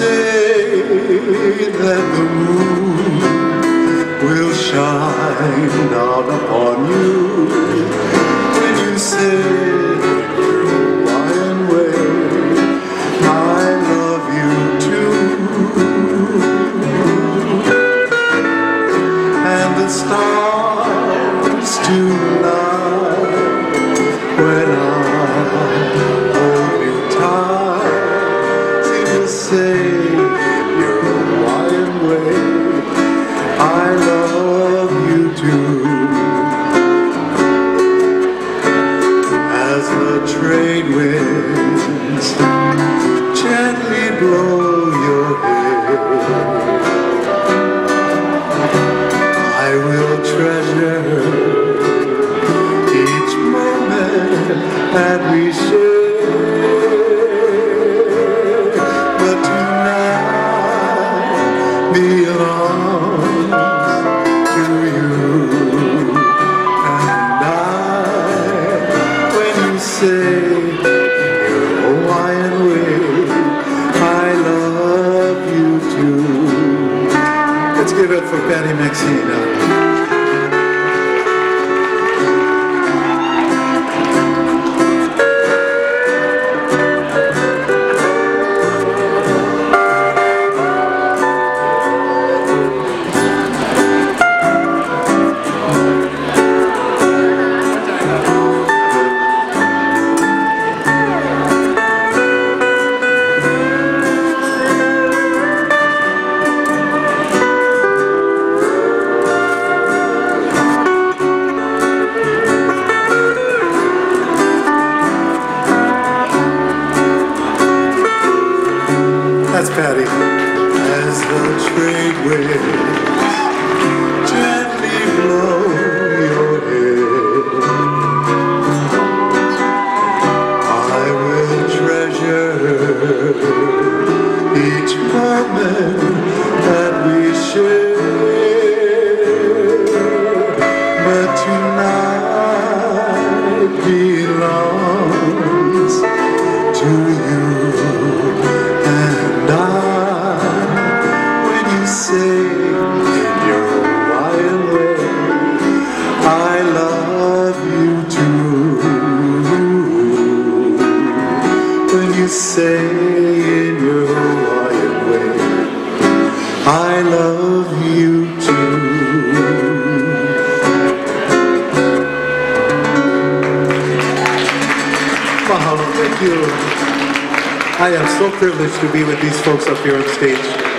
say that the moon will shine down upon you, when you say Hawaiian way, I love you too, and the stars tonight when I hold you tight seem to say your Hawaiian way, I love you too. As the trade winds gently blow your hair, I will treasure each moment that we share. But tonight belongs to you and I. When you say your Hawaiian way, I love you too. Let's give it for Patty Maxine. That's Patty. As the trade winds gently blow your hair, I will treasure each moment that we share. But tonight belongs to you. Say in your Hawaiian way, I love you too. When you say in your Hawaiian way, I love you too. Mahalo, thank you. I am so privileged to be with these folks up here on stage.